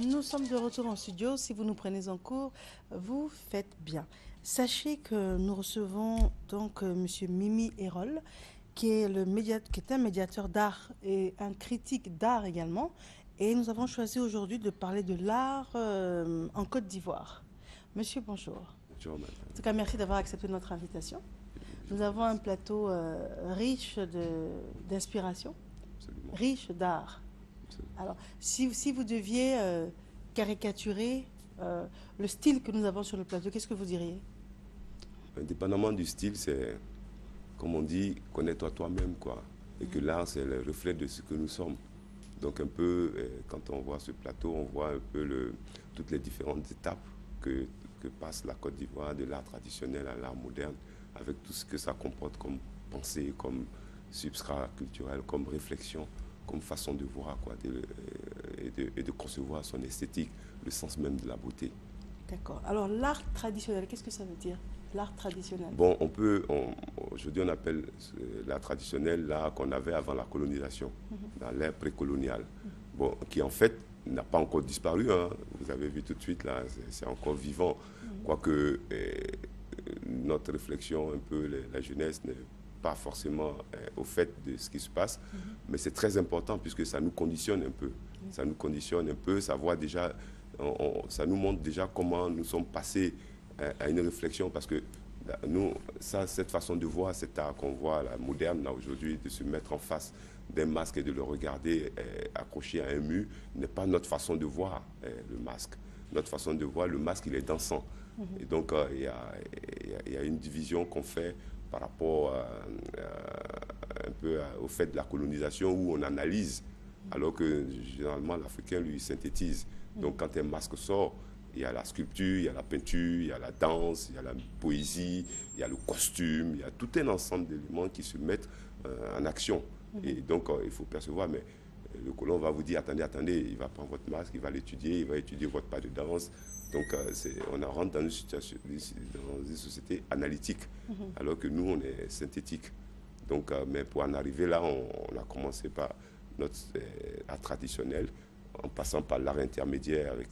Nous sommes de retour en studio. Si vous nous prenez en cours, vous faites bien. Sachez que nous recevons donc Monsieur Mimi Erol, qui est, qui est un médiateur d'art et un critique d'art également. Et nous avons choisi aujourd'hui de parler de l'art en Côte d'Ivoire. Monsieur, bonjour. Bonjour, madame. En tout cas, merci d'avoir accepté notre invitation. Nous avons un plateau riche d'inspiration, Absolument. riche d'art. Absolument. Alors, si vous deviez caricaturer le style que nous avons sur le plateau, qu'est-ce que vous diriez? Indépendamment du style, c'est, comme on dit, connais-toi toi-même, quoi. Et que l'art, c'est le reflet de ce que nous sommes. Donc, un peu, quand on voit ce plateau, on voit un peu toutes les différentes étapes que passe la Côte d'Ivoire, de l'art traditionnel à l'art moderne, avec tout ce que ça comporte comme pensée, comme substrat culturel, comme réflexion, comme façon de voir, quoi, et de concevoir son esthétique, le sens même de la beauté. D'accord. Alors, l'art traditionnel, qu'est-ce que ça veut dire? L'art traditionnel. Bon, aujourd'hui on appelle l'art traditionnel l'art qu'on avait avant la colonisation, dans l'ère précoloniale. Bon, qui en fait n'a pas encore disparu, hein. Vous avez vu tout de suite, là, c'est encore vivant. Quoique notre réflexion, un peu la jeunesse, n'est pas forcément au fait de ce qui se passe, mais c'est très important puisque ça nous conditionne un peu. Ça nous conditionne un peu, ça voit déjà, ça nous montre déjà comment nous sommes passés à une réflexion, parce que nous, cette façon de voir cet art qu'on voit, la moderne, là, aujourd'hui, de se mettre en face d'un masque et de le regarder accroché à un mur, n'est pas notre façon de voir le masque. Notre façon de voir le masque, il est dansant. Et donc, il y a une division qu'on fait par rapport un peu au fait de la colonisation, où on analyse, alors que généralement l'Africain, lui, synthétise. Donc, quand un masque sort, il y a la sculpture, il y a la peinture, il y a la danse, il y a la poésie, il y a le costume, il y a tout un ensemble d'éléments qui se mettent en action. Et donc, il faut percevoir, mais le colon va vous dire, attendez, il va prendre votre masque, il va l'étudier, il va étudier votre pas de danse. Donc, on rentre dans une situation, dans une société analytique, alors que nous, on est synthétique. Donc, mais pour en arriver là, on a commencé par notre art traditionnel, en passant par l'art intermédiaire avec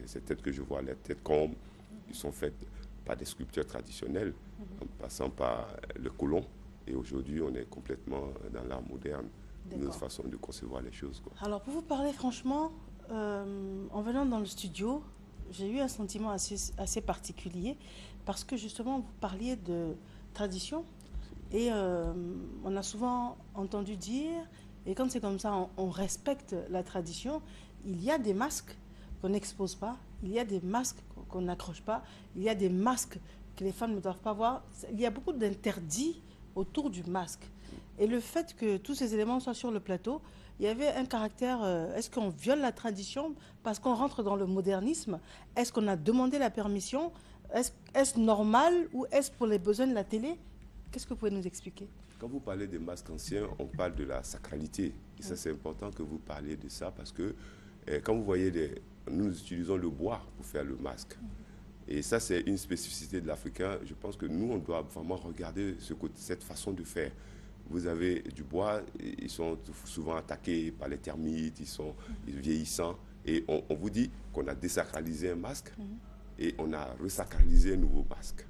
ces têtes que je vois, les têtes combes, qui sont faites par des sculpteurs traditionnels, en passant par le colon. Et aujourd'hui, on est complètement dans l'art moderne, notre façon de concevoir les choses, quoi. Alors, pour vous parler franchement, en venant dans le studio, j'ai eu un sentiment assez particulier, parce que justement, vous parliez de tradition, et on a souvent entendu dire, et quand c'est comme ça, on respecte la tradition. Il y a des masques qu'on n'expose pas, il y a des masques qu'on n'accroche pas, il y a des masques que les femmes ne doivent pas voir. Il y a beaucoup d'interdits autour du masque. Et le fait que tous ces éléments soient sur le plateau, il y avait un caractère, est-ce qu'on viole la parce qu'on rentre dans le modernisme? Est-ce qu'on a demandé la permission? Est-ce normal ou est-ce pour les besoins de la télé? Qu'est-ce que vous pouvez nous expliquer? Quand vous parlez des masques anciens, on parle de la sacralité. Et ça, c'est important que vous parliez de ça, parce que quand vous voyez, nous utilisons le bois pour faire le masque. Et ça, c'est une spécificité de l'Africain. Je pense que nous, on doit vraiment regarder cette façon de faire. Vous avez du bois, ils sont souvent attaqués par les termites, ils sont vieillissants. Et on vous dit qu'on a désacralisé un masque et on a resacralisé un nouveau masque.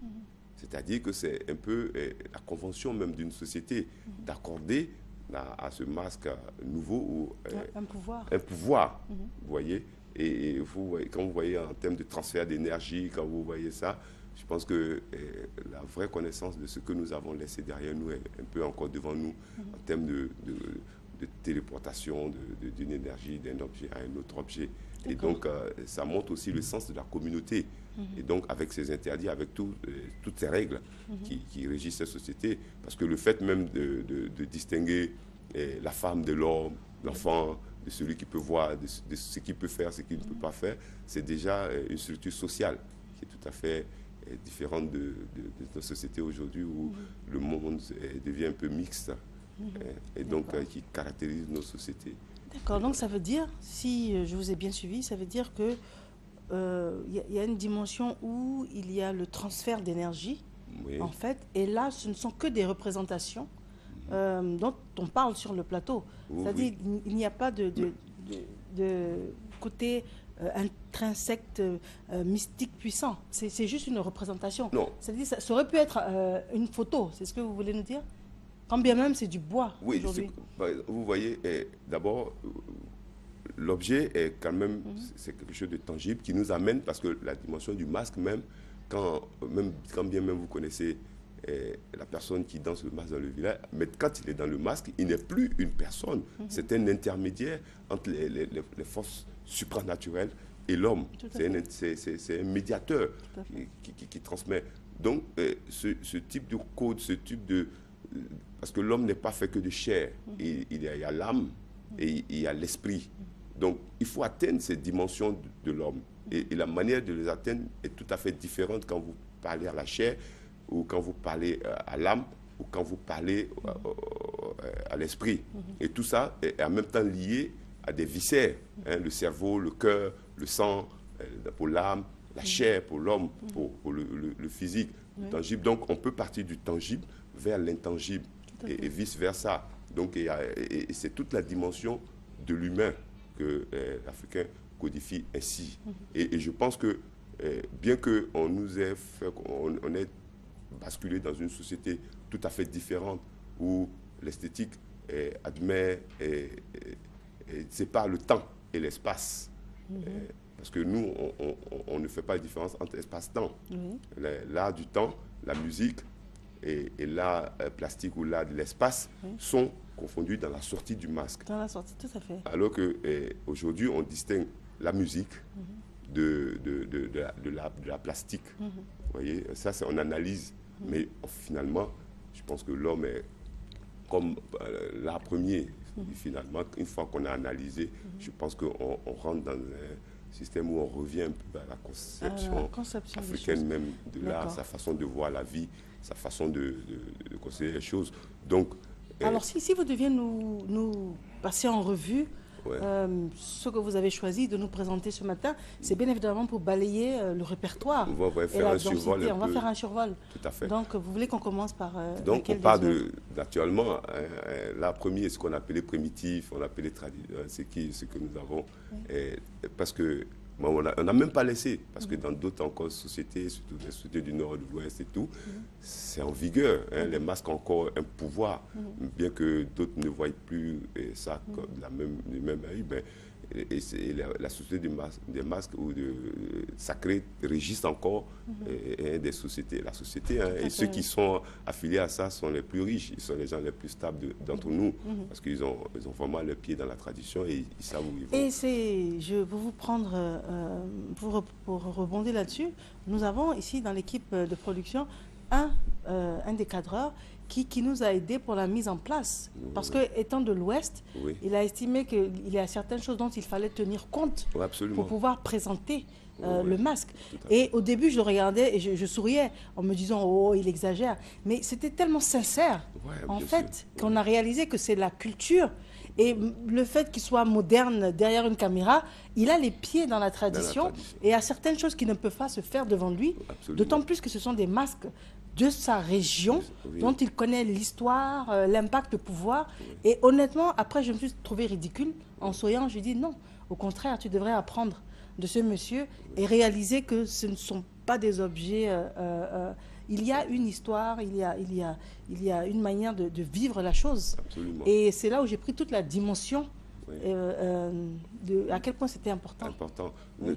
C'est-à-dire que c'est un peu la convention même d'une société d'accorder à ce masque nouveau un pouvoir. Un pouvoir, vous voyez. Et quand vous voyez en termes de transfert d'énergie, quand vous voyez ça, je pense que la vraie connaissance de ce que nous avons laissé derrière nous est un peu encore devant nous en termes de téléportation d'une énergie d'un objet à un autre objet. Et donc, ça montre aussi le sens de la communauté. Et donc, avec ces interdits, avec toutes ces règles qui régissent cette société, parce que le fait même de distinguer la femme de l'homme, l'enfant, de celui qui peut voir, de ce qu'il peut faire, ce qu'il ne peut pas faire, c'est déjà une structure sociale qui est tout à fait différente de notre société aujourd'hui, où le monde devient un peu mixte, et donc qui caractérise nos sociétés. D'accord, donc ça veut dire, si je vous ai bien suivi, ça veut dire que y a une dimension où il y a le transfert d'énergie, en fait, et là, ce ne sont que des représentations dont on parle sur le plateau. C'est-à-dire qu'il n'y a pas de côté intrinsèque, mystique, puissant. C'est juste une représentation. Non. C'est-à-dire, ça aurait pu être une photo, c'est ce que vous voulez nous dire? Quand bien même c'est du bois Oui, aujourd'hui. vous voyez, d'abord, l'objet est quand même, c'est quelque chose de tangible qui nous amène, parce que la dimension du masque même, quand bien même vous connaissez la personne qui danse le masque dans le village, mais quand il est dans le masque, il n'est plus une personne. C'est un intermédiaire entre les forces supranaturelles et l'homme. C'est un médiateur qui transmet. Donc, ce type de code, ce type de... Parce que l'homme n'est pas fait que de chair. Il y a l'âme et il y a l'esprit. Donc, il faut atteindre ces dimensions de l'homme. Et la manière de les atteindre est tout à fait différente quand vous parlez à la chair, ou quand vous parlez à l'âme, ou quand vous parlez à l'esprit. Et tout ça est en même temps lié à des viscères. Le cerveau, le cœur, le sang, pour l'âme, la chair pour l'homme, pour le physique, le tangible. Donc, on peut partir du tangible vers l'intangible et vice-versa. Donc, et c'est toute la dimension de l'humain que l'Africain codifie ainsi. Et je pense que, bien qu'on nous ait fait, on ait basculé dans une société tout à fait différente, où l'esthétique admet et sépare le temps et l'espace. Parce que nous, on ne fait pas de différence entre espace-temps. L'art du temps, la musique et l'art plastique ou l'art de l'espace sont confondus dans la sortie du masque. Dans la sortie, tout à fait. Alors qu'aujourd'hui, on distingue la musique de la plastique. Vous voyez, ça, c'est en analyse. Mais finalement, je pense que l'homme est comme l'art premier. Finalement, une fois qu'on a analysé, je pense qu'on rentre dans un système où on revient un peu à la conception africaine même de l'art, sa façon de voir la vie, sa façon de considérer les choses. Donc, alors, si vous deviez nous passer en revue ce que vous avez choisi de nous présenter ce matin, c'est bien évidemment pour balayer le répertoire. On va faire un survol. On va faire un survol. Tout à fait. Donc, vous voulez qu'on commence par donc, on parle actuellement, la première, ce qu'on appelait primitif, on appelait ce que nous avons, parce que on n'a même pas laissé, parce que dans d'autres encore sociétés, surtout les sociétés du Nord, de l'Ouest et tout, c'est en vigueur. Les masques ont encore un pouvoir, bien que d'autres ne voient plus ça comme du même œil. La société des masques ou sacrés régissent encore des sociétés. La société, et ceux qui sont affiliés à ça sont les plus riches, ils sont les gens les plus stables d'entre nous, parce qu'ils ont vraiment le pied dans la tradition et ils savent où ils vont. Et je veux vous prendre, pour rebondir là-dessus, nous avons ici dans l'équipe de production un des cadreurs qui nous a aidés pour la mise en place. Parce que, étant de l'Ouest, il a estimé qu'il y a certaines choses dont il fallait tenir compte pour pouvoir présenter le masque. Et au début, je le regardais et je souriais en me disant « Oh, il exagère ». Mais c'était tellement sincère, en fait, qu'on a réalisé que c'est la culture. Et le fait qu'il soit moderne derrière une caméra, il a les pieds dans la tradition. Et il y a certaines choses qui ne peuvent pas se faire devant lui. D'autant plus que ce sont des masques de sa région, dont il connaît l'histoire, l'impact, le pouvoir. Et honnêtement, après, je me suis trouvée ridicule. En souriant, je lui ai dit non, au contraire, tu devrais apprendre de ce monsieur et réaliser que ce ne sont pas des objets... il y a une histoire, il y a une manière de vivre la chose. Absolument. Et c'est là où j'ai pris toute la dimension à quel point c'était important.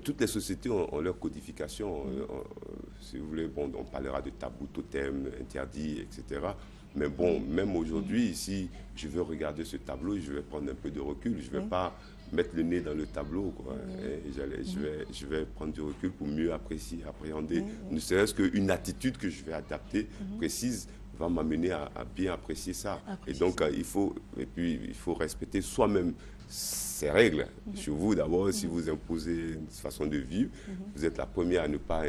Toutes les sociétés ont leur codification. Si vous voulez, on parlera de tabou, totem, interdit, etc. Mais bon, même aujourd'hui, si je veux regarder ce tableau, je vais prendre un peu de recul. Je ne vais pas mettre le nez dans le tableau. Je vais prendre du recul pour mieux appréhender. Ne serait-ce qu'une attitude que je vais adapter précise va m'amener à bien apprécier ça. Et donc, il faut respecter soi-même ces règles. Sur vous, d'abord, si vous imposez une façon de vivre, vous êtes la première à ne pas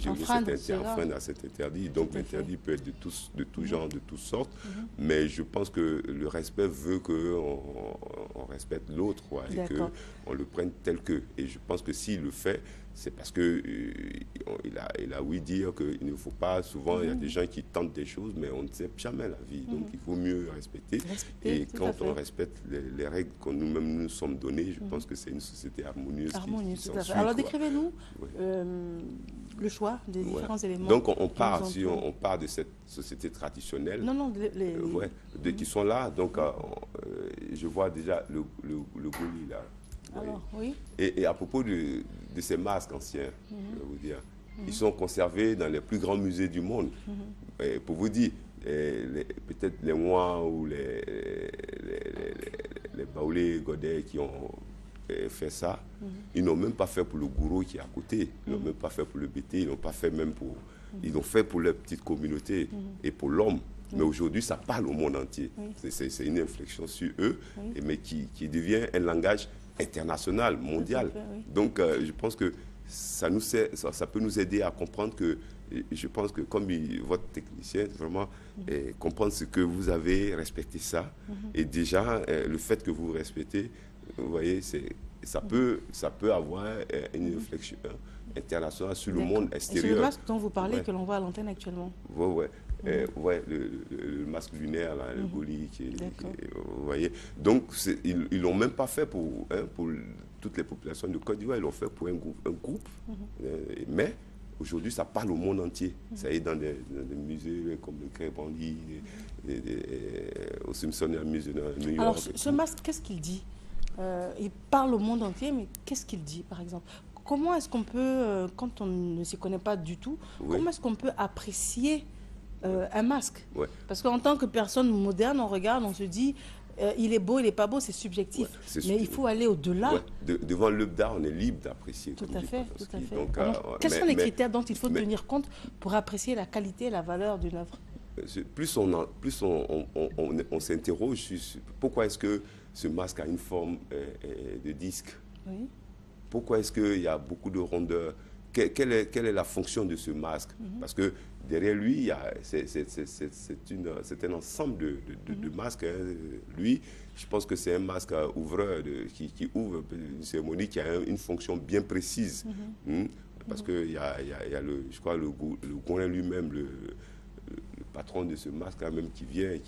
enfreindre à cet interdit. Donc, l'interdit peut être de tout genre, de toutes sortes. Mais je pense que le respect veut qu'on respecte l'autre et qu'on le prenne tel que. Et je pense que s'il le fait, c'est parce qu'il a ouï dire qu'il ne faut pas, souvent il y a des gens qui tentent des choses, mais on ne sait jamais la vie, donc il faut mieux respecter. Et quand on respecte les règles qu'on nous-mêmes nous sommes donnés, je pense que c'est une société harmonieuse. Harmonieuse, qui tout à fait. s'ensuit, Alors quoi. décrivez-nous Ouais. le choix des différents éléments. Donc on que part, nous si employons. on part de cette société traditionnelle, Non, qui sont là. Donc je vois déjà le goli là. Alors, oui. Et à propos de ces masques anciens, je vais vous dire, ils sont conservés dans les plus grands musées du monde. Et pour vous dire, peut-être les Mois ou les Baoulé Godet qui ont fait ça, ils n'ont même pas fait pour le gourou qui est à côté, ils n'ont même pas fait pour le BT, ils n'ont pas fait même pour... Ils l'ont fait pour leur petite communauté et pour l'homme. Mais aujourd'hui, ça parle au monde entier. C'est une inflexion sur eux, mais qui devient un langage international, mondial. Donc, je pense que ça peut nous aider à comprendre que, je pense que comme votre technicien, vraiment, comprendre ce que vous avez, respecter ça. Et déjà, le fait que vous respectez, vous voyez, ça peut avoir une réflexion internationale sur le monde extérieur. Et c'est le masque dont vous parlez que l'on voit à l'antenne actuellement. Oui. Le masque lunaire, là, le goli, vous voyez. Donc, ils l'ont même pas fait pour toutes les populations de Côte d'Ivoire, ils l'ont fait pour un groupe. Mais aujourd'hui, ça parle au monde entier. Ça est dans des musées comme le Cré-Brandy, au Smithsonian Museum de New York. Alors, ce masque, qu'est-ce qu'il dit? Il parle au monde entier, mais qu'est-ce qu'il dit, par exemple? Comment est-ce qu'on peut, quand on ne s'y connaît pas du tout, comment est-ce qu'on peut apprécier un masque? Parce qu'en tant que personne moderne, on regarde, on se dit, il est beau, il n'est pas beau, c'est subjectif. Mais il faut aller au-delà. Devant l'œuvre d'art, on est libre d'apprécier. Tout à fait. Donc, quels sont les critères dont il faut tenir compte pour apprécier la qualité et la valeur d'une œuvre? Plus on s'interroge sur pourquoi est-ce que ce masque a une forme de disque. Pourquoi est-ce qu'il y a beaucoup de rondeur? Quelle est la fonction de ce masque? Parce que derrière lui, c'est un ensemble de masques. Lui, je pense que c'est un masque ouvreur qui ouvre une cérémonie qui a une fonction bien précise. Parce qu'il y a, je crois, le Gouin lui-même, le patron de ce masque même qui vient,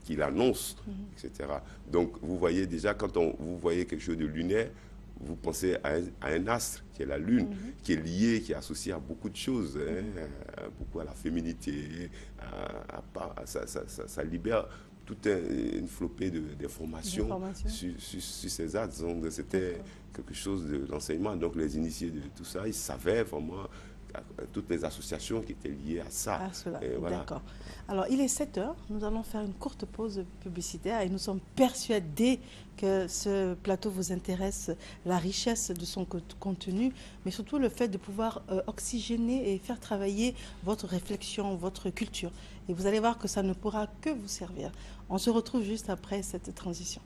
qui l'annonce, etc. Donc, vous voyez déjà, quand vous voyez quelque chose de lunaire, vous pensez à un astre qui est la Lune, qui est lié, qui est associé à beaucoup de choses, beaucoup à la féminité, ça libère toute une flopée d'informations sur ces astres. Donc c'était quelque chose de l'enseignement. Donc les initiés de tout ça, ils savaient vraiment toutes les associations qui étaient liées à ça. Voilà. D'accord. Alors, il est 7 heures. Nous allons faire une courte pause publicitaire et nous sommes persuadés que ce plateau vous intéresse, la richesse de son contenu, mais surtout le fait de pouvoir oxygéner et faire travailler votre réflexion, votre culture. Et vous allez voir que ça ne pourra que vous servir. On se retrouve juste après cette transition.